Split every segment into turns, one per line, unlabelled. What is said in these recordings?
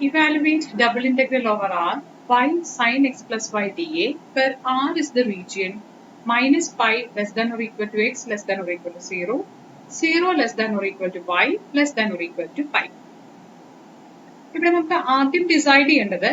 Evaluate double integral over r y sin x plus y dA where r is the region minus pi less than or equal to x less than or equal to 0, 0 less than or equal to y less than or equal to pi. ഇവിടെ നമുക്ക് ആദ്യം decide ചെയ്യേണ്ടത്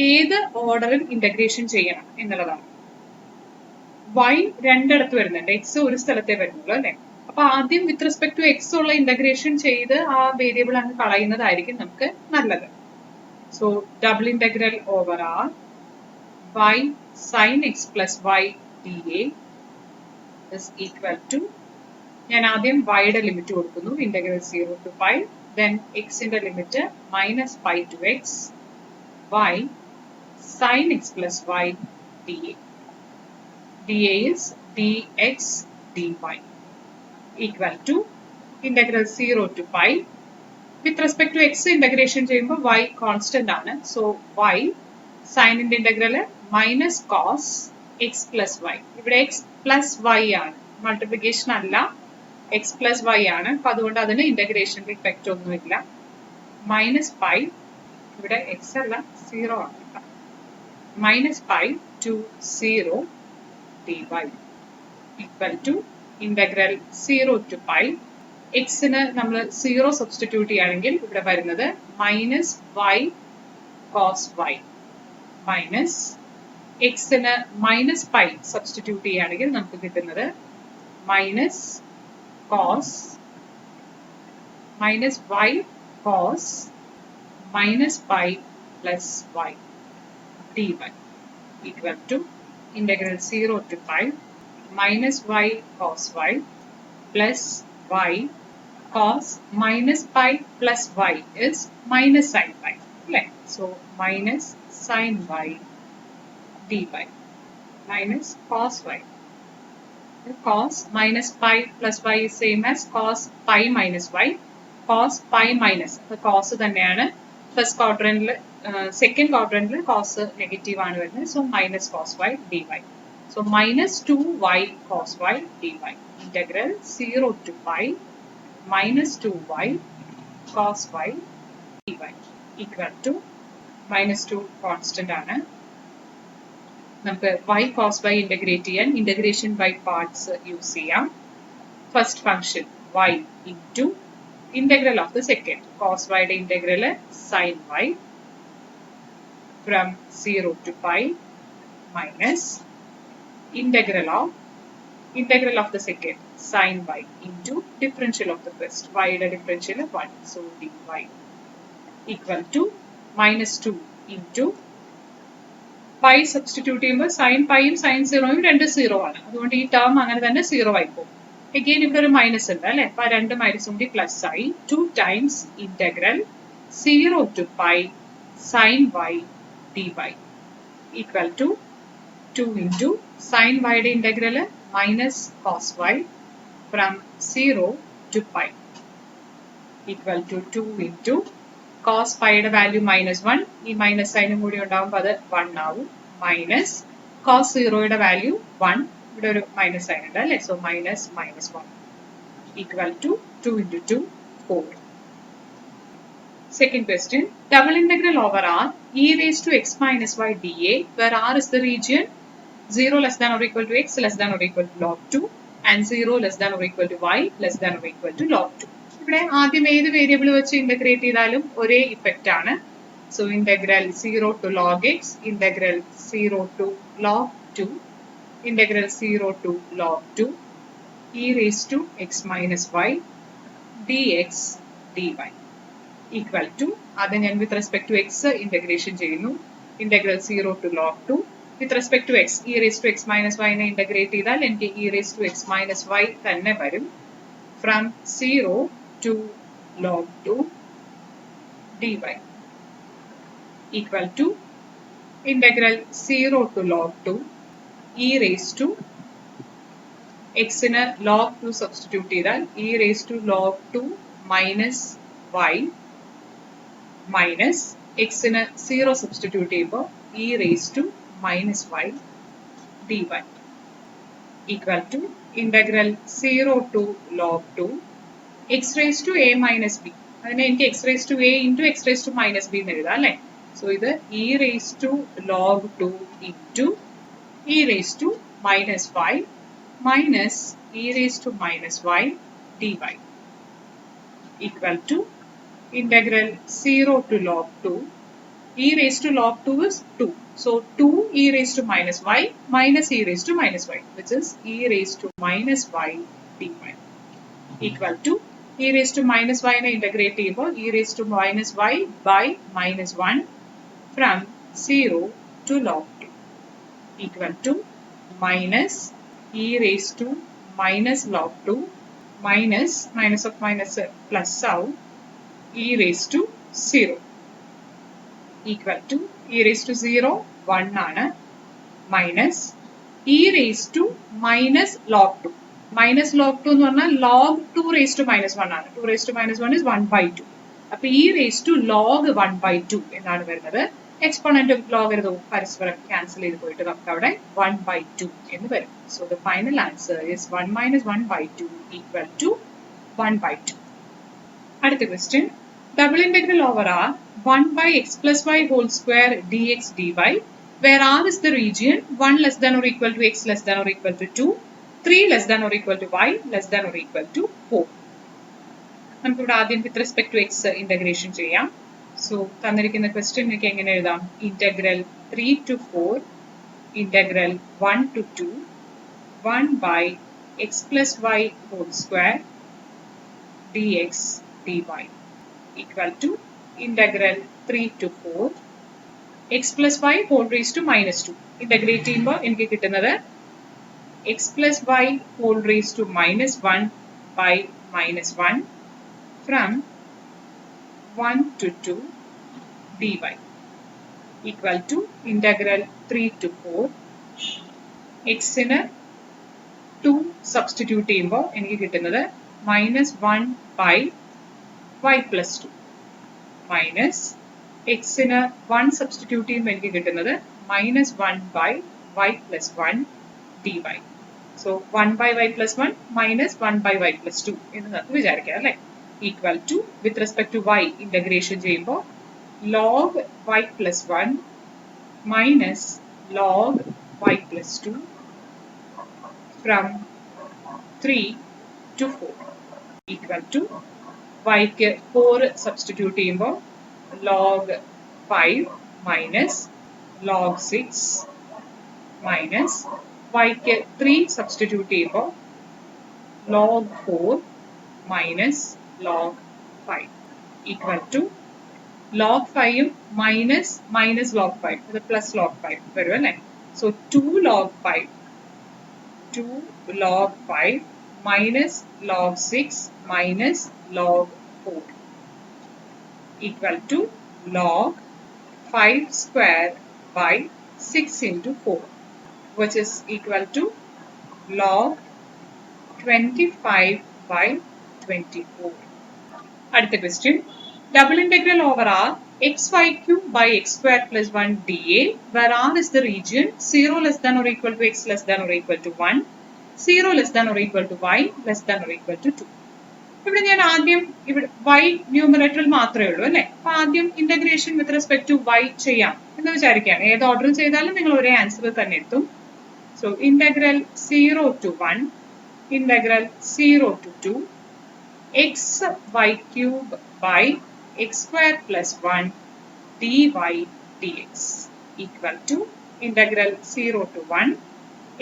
ഏത് ഓർഡറിൽ integration ചെയ്യണം എന്നുള്ളതാണ്. y രണ്ടിടത്ത് വരുന്നുണ്ട്, എക്സ് ഒരു സ്ഥലത്തേ വരുന്നുള്ളൂ അല്ലെ. അപ്പൊ ആദ്യം വിത്ത് റെസ്പെക്ട് ടു എക്സ് ഉള്ള ഇന്റഗ്രേഷൻ ചെയ്ത് ആ വേരിയബിൾ അങ്ങ് കളയുന്നതായിരിക്കും നമുക്ക് നല്ലത്. So double integral over r y sin x plus y dA is equal to, ഞാൻ ആദ്യം yയുടെ ലിമിറ്റ് കൊടുക്കുന്നു, ഇന്റഗ്രൽ 0 to pi, then xന്റെ limit minus pi to x y sin x plus y dA. dA is dx dy equal to integral 0 to pi. With respect to x integration ചെയ്യുമ്പോൾ y constant ആണ്. So y sin ന്റെ integral minus cos x plus y. ഇവിടെ x plus y ആണ്, multiplication അല്ല, x plus y ആണ്. അപ്പൊ അതുകൊണ്ട് അതിന് ഇന്റഗ്രേഷനിൽ ഇഫക്റ്റ് ഒന്നുമില്ല. മൈനസ് പൈ, ഇവിടെ x അല്ല 0 ആണ്, minus pi to 0 dy equal to integral 0 to pi. എക്സിന് നമ്മൾ 0 സബ്സ്റ്റിറ്റ്യൂട്ട് ചെയ്യുകയാണെങ്കിൽ ഇവിടെ വരുന്നത് minus y cos y minus എക്സിന് മൈനസ് പൈ സബ്സ്റ്റിറ്റ്യൂട്ട് ചെയ്യുകയാണെങ്കിൽ നമുക്ക് കിട്ടുന്നത് minus cos minus y cos minus pi plus y dy equal to integral 0 to pi minus y cos y plus y cos minus pi plus y is minus sin y. So minus sin y dy minus cos y. Cos minus pi plus y is same as cos pi minus y. Cos pi minus, the cos തന്നെയാണ്. First ക്വാഡ്രന്റിൽ second ക്വാഡ്രന്റിൽ cos negative ആണ് വരുന്നത്. So minus cos y d y. So minus 2y cos y d y integral 0 to pi minus 2y cos y d y equal to minus 2 constant ആണ്. നമുക്ക് y cos y integrate ചെയ്യാൻ integration by parts use ചെയ്യാം. First function y into integral of the second, cos y the integral sin y from 0 to pi minus integral of the second sin y into differential of the first, y the differential 1, so dy equal to minus 2 into pi substitute ചെയ്യുമ്പോൾ sin pi യും sin 0 യും രണ്ട് 0 ആണ്, അതുകൊണ്ട് ഈ term അങ്ങനെ തന്നെ 0 ആയി പോകും. Again ഇവിടെ ഒരു മൈനസ് ഉണ്ട് അല്ലെ, അപ്പൊ രണ്ട് മൈനസ് കൂടി പ്ലസ് ആയി. 2 times integral 0 to pi sine y d y equal to 2 into sine വൈയുടെ integral minus cos y from 0 to pi equal to 2 into cos പൈയുടെ വാല്യൂ മൈനസ് 1, ഈ മൈനസ് സൈനും കൂടി ഉണ്ടാകുമ്പോൾ അത് 1 ആവും, മൈനസ് കോസ് 0യുടെ വാല്യൂ 1, ഇവിടെ ഒരു മൈനസ് സൈൻ ഉണ്ട് അല്ലെ, so minus minus 1 equal to 2 into 2 4. Second question, double integral over r e raised to x minus y dA where r is the region 0 less than or equal to x less than or equal to log 2 and 0 less than or equal to y less than or equal to log 2. ഇവിടെ ആദ്യം ഏത് variable വെച്ച് integrate ചെയ്താലും ഒരേ effect ആണ്. So integral 0 to log x, integral 0 to log 2, integral 0 to log 2 e raised to x minus y dx dy equal to, അത് ഞാൻ with respect to x integration ചെയ്യുന്നു, integral 0 to log 2 with respect to x e raised to x minus y നെ integrate ചെയ്താൽ എനിക്ക് e raised to x minus y തന്നെ വരും, from 0 to log 2 dy equal to integral 0 to log 2 e raised to x ന് log 2 substitute ചെയ്താൽ e raised to log 2 minus y minus x ന് 0 substitute ചെയ്യുമ്പോൾ e raised to minus y dy equal to integral 0 to log 2 x raised to a minus b. അതിനെ എനിക്ക് x raised to a into x raised to minus b എന്ന് എഴുതാം അല്ലേ. So ഇത് e raised to log 2 into e raised to minus 5 minus e raised to minus y dy equal to integral 0 to log 2. E raised to log 2 is 2. So 2 e raised to minus y minus e raised to minus y, which is e raised to minus y dy equal to e raised to minus y ne integrate ചെയ്യുമ്പോൾ e raised to minus y by minus 1 from 0 to log 2 equal to minus e raised to minus log 2 minus minus of minus plus out e raised to 0 equal to e raised to 0 1 ആണ് minus e raised to minus log 2 minus log 2 എന്ന് പറഞ്ഞാൽ log 2 raised to minus 1 ആണ്. 2 raised to minus 1 is 1 by 2. അപ്പോൾ e raised to log 1 by 2 എന്നാണ് വരുന്നത്. Exponent of ലോഗരിതവും പരസ്പരം cancel ചെയ്ത് പോയിട്ട് നമുക്ക് അവിടെ 1 by 2 എന്ന് വരും. So the final answer is 1 minus 1 by 2 equal to 1 by 2. അടുത്ത question double integral over r 1 by x plus y whole square dx dy where r is the region 1 less than or equal to x less than or equal to 2, 3 less than or equal to y less than or equal to 4. നമുക്ക് ഇവിടെ ആദ്യം with respect to x integration ചെയ്യാം. So തന്നിരിക്കുന്ന question എനിക്ക് എങ്ങനെ എഴുതാം? Integral 3 to 4 integral 1 to 2 1 by x plus y whole square dx dy equal to integral 3 to 4 x plus y whole raised to minus 2. Integrate ചെയ്യുമ്പോൾ എനിക്ക് കിട്ടുന്നത് x plus y whole raised to minus 1 by minus 1 from 1 to 2 dy equal to integral 3 to 4 x ന് 2 substitute ചെയ്യുമ്പോൾ എനിക്ക് കിട്ടുന്നത് minus 1 by y plus 2 minus x ന് 1 substitute ചെയ്യുമ്പോൾ എനിക്ക് കിട്ടുന്നത് minus 1 by y plus 1 dy. So 1 by y plus 1 minus 1 by y plus 2 എന്ന് നമുക്ക് വിചാരിക്കാം അല്ലേ. Equal to with respect to y integration ചെയ്യുമ്പോൾ log y plus 1 minus log y plus 2 from 3 to 4 equal to y ക്ക് 4 substitute ചെയ്യുമ്പോൾ log 5 minus log 6 minus y ക്ക് 3 substitute ചെയ്യുമ്പോൾ log 4 minus log 5 equal to log 5 minus minus log 5 അത് plus log 5 വരും അല്ലേ. So 2 log 5 minus log 6 minus log 4 equal to log 5 square by 6 into 4 which is equal to log 25 by 24. അടുത്ത question double integral over r xy cube by x square plus 1 dA where r is the region 0 less than or equal to x less than or equal to 1, 0 less than or equal to y less than or equal to 2. ഇവിടെ ഞാൻ ആദ്യം ഇവിടെ y ന്യൂമറേറ്ററിൽ മാത്രമേ ഉള്ളൂ അല്ലേ. അപ്പൊ ആദ്യം integration with respect to y ചെയ്യാം എന്ന് വിചാരിക്കുകയാണ്. ഏത് ഓർഡറിൽ ചെയ്താലും നിങ്ങൾ ഒരേ ആൻസർ തന്നെ എത്തും. So integral 0 to 1 integral 0 to 2 x y cube by x square plus 1 dy dx equal to integral 0 to 1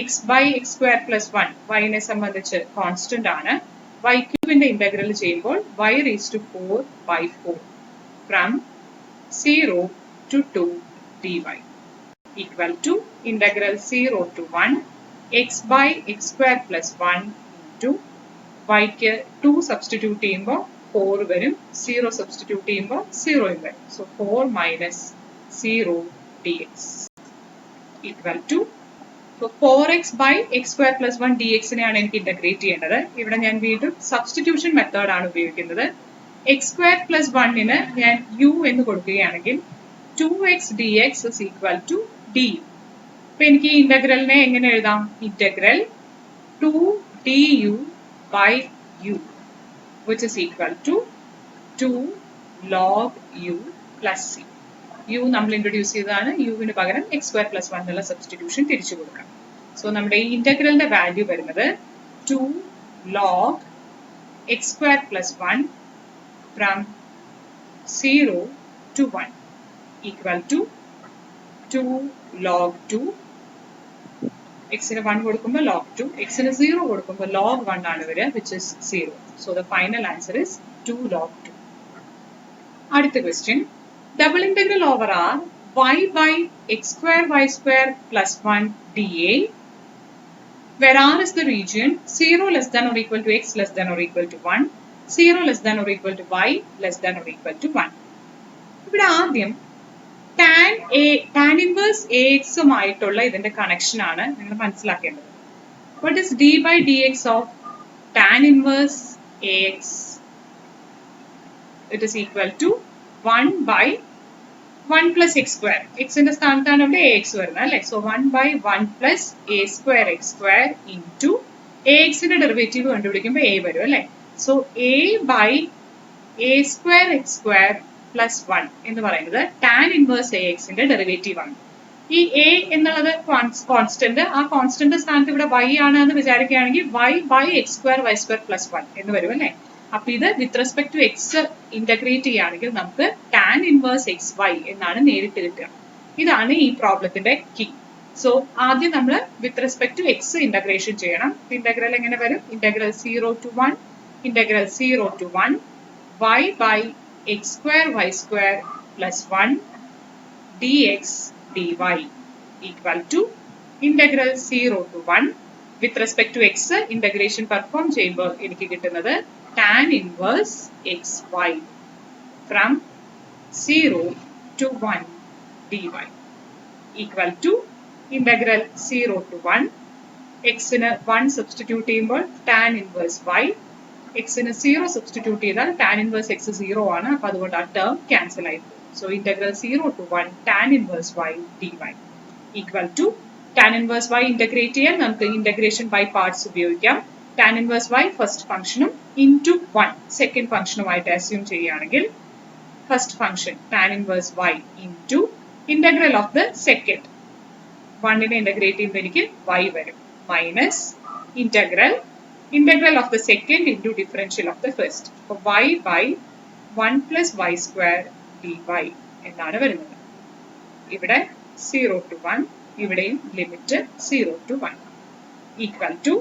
x by x square plus 1 y നെ സംബന്ധിച്ച് കോൺസ്റ്റന്റ് ആണ്. y ക്യൂബിന്റെ ഇന്റഗ്രൽ ചെയ്യുമ്പോൾ y raised to 4 by 4 from 0 to 2 dy equal to integral 0 to 1 x by x square plus 1 into y ക്ക് 2 substitute ചെയ്യുമ്പോൾ 4 വരും, 0 substitute ചെയ്യുമ്പോൾ 0 വരും. So 4 minus 0 dx equal to so 4x by x square plus 1 dx നെയാണ് എനിക്ക് integrate ചെയ്യേണ്ടത്. ഇവിടെ ഞാൻ വീണ്ടും സബ്സ്റ്റിറ്റ്യൂഷൻ മെത്തേഡ് ആണ് ഉപയോഗിക്കുന്നത്. x square plus 1 ന് ഞാൻ u എന്ന് കൊടുക്കുകയാണെങ്കിൽ 2x dx is equal to du. അപ്പൊ എനിക്ക് ഈ ഇന്റഗ്രലിനെ എങ്ങനെ എഴുതാം? Integral 2 du by u which is equal to 2 log u plus c. u നമ്മൾ ഇൻട്രൊഡ്യൂസ് ചെയ്തതാണ്. യുവിന് പകരം x square plus 1 എന്നുള്ള സബ്സ്റ്റിറ്റ്യൂഷൻ തിരിച്ചു കൊടുക്കാം. സോ നമ്മുടെ ഈ ഇന്റഗ്രലിന്റെ വാല്യൂ വരുന്നത് 2 log x square plus 1 from 0 to 1 equal to 2 log 2. x ന് 1 കൊടുക്കുമ്പോൾ log 2, x ന് 0 കൊടുക്കുമ്പോൾ log 1 ആണ് വരിക, which is 0. So the final answer is 2 log 2. അടുത്ത question. Double integral over R y by x square plus 1 dA, where R is the region 0 less than or equal to x less than or equal to 1, 0 less than or equal to y less than or equal to 1. ഇവിടെ ആദ്യം tan inverse ax ഉമായിട്ടുള്ള ഇതിന്റെ connection ആണ് നിങ്ങൾ മനസ്സിലാക്കേണ്ടത്. What is d by dx of tan inverse ax? It is equal to 1 by 1 plus x square. x ന്റെ സ്ഥാനത്താണ് ഇവിടെ ax വരുന്നത് അല്ലേ? So 1 by 1 plus a square x square into ax ന്റെ ഡെറിവേറ്റീവ് കണ്ടുപിടിക്കുമ്പോൾ a വരും അല്ലേ? So a by a square x square plus 1 എന്ന് പറയുന്നത് tan inverse ax ന്റെ ഡെറിവേറ്റീവ് ആണ്. ഈ a എന്നുള്ളത് കോൺസ്റ്റന്റ്, ആ കോൺസ്റ്റന്റ് സ്ഥാനത്ത് ഇവിടെ y ആണ് എന്ന് വിചാരിക്കുകയാണെങ്കിൽ y by x square plus 1 എന്ന് വരും അല്ലേ? അപ്പൊ ഇത് with respect to x integrate ചെയ്യുകയാണെങ്കിൽ നമുക്ക് ടാൻ ഇൻവേഴ്സ് എക്സ് വൈ എന്നാണ് നേരിട്ട് കിട്ടുക. ഇതാണ് ഈ പ്രോബ്ലത്തിന്റെ കീ. സോ ആദ്യം നമ്മൾ with respect to x integration ചെയ്യണം. ഇന്റഗ്രൽ എങ്ങനെ വരും? Integral 0 to 1 integral 0 to 1 y by x square plus 1 dx dy equal to integral 0 to 1 with respect to x integration perform ചെയ്യുമ്പോൾ എനിക്ക് കിട്ടുന്നത് tan inverse xy from 0 to 1 dy equal to integral 0 to 1 x ന് 1 substitute ചെയ്യുമ്പോൾ tan inverse y, x ന് 0 substitute ചെയ്താൽ tan inverse x 0 ആണ്. അപ്പോൾ അതുകൊണ്ട് ആ ടേം ക്യാൻസൽ ആയി പോകും. So integral 0 to 1 tan inverse y dy equal to tan inverse y integrate ചെയ്യാൻ നമുക്ക് ഇന്റഗ്രേഷൻ ബൈ പാർട്സ് ഉപയോഗിക്കാം. tan inverse y ഫസ്റ്റ് ഫംഗ്ഷനും into 1 സെക്കൻഡ് ഫംഗ്ഷനുമായിട്ട് അസ്യൂം ചെയ്യുകയാണെങ്കിൽ first function tan inverse y into integral of the second 1നെ integrate ചെയ്യുമ്പോൾ എനിക്ക് y വരും minus integral of the second into differential of the first. അപ്പോൾ y by 1 plus y square dy എന്നാണ് വരുന്നത്. ഇവിടെ 0 to 1, ഇവിടെയും ലിമിറ്റ് 0 to 1 ഈക്വൽ ടു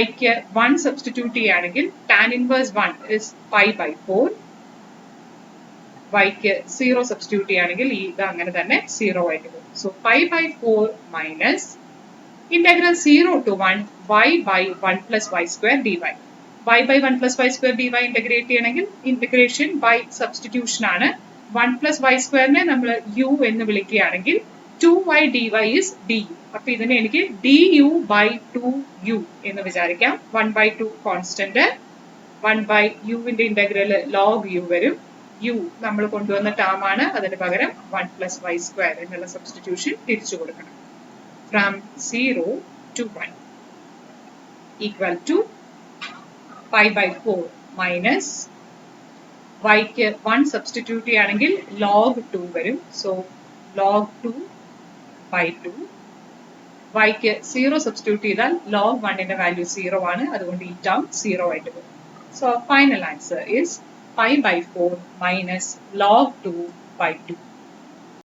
yക്ക് 1 സബ്സ്റ്റിറ്റ്യൂട്ട് ചെയ്യുകയാണെങ്കിൽ tan inverse 1 is pi by 4. yക്ക് 0 സബ്സ്റ്റിറ്റ്യൂട്ട് ചെയ്യുകയാണെങ്കിൽ ഇത് അങ്ങനെ തന്നെ 0 ആയിട്ട് പോകും. So pi by 4 minus integral 0 to 1 y by 1 plus y square dy. y by 1 plus y square dy integrate ചെയ്യണമെങ്കിൽ ഇന്റഗ്രേഷൻ ബൈ സബ്സ്റ്റിറ്റ്യൂഷൻ ആണ്. 1 plus y square-നെ നമ്മൾ u എന്ന് വിളിക്കുകയാണെങ്കിൽ 2y dy is du. അപ്പൊ ഇതിനെ എനിക്ക് du by 2u എന്ന് വിചാരിക്കാം. 1 by 2 കോൺസ്റ്റന്റ്, 1 by uവിന്റെ ഇന്റഗ്രൽ log u വരും. u നമ്മൾ കൊണ്ടുവന്ന ടേം ആണ്, അതിന് പകരം 1 plus y square എന്നുള്ള സബ്സ്റ്റിറ്റ്യൂഷൻ തിരിച്ചു കൊടുക്കണം. From 0 to 1 equal to pi by 4 minus yക്ക് 1 സബ്സ്റ്റിറ്റ്യൂട്ട് ചെയ്യുകയാണെങ്കിൽ log 2 വരും. So log 2 by 2. yക്ക് 0 സബ്സ്റ്റിറ്റ്യൂട്ട് ചെയ്താൽ log 1ന്റെ വാല്യൂ 0 ആണ്, അതുകൊണ്ട് ഈ ടേം 0 ആയിട്ട് പോകും. So final answer is pi by 4 minus log 2 by 2.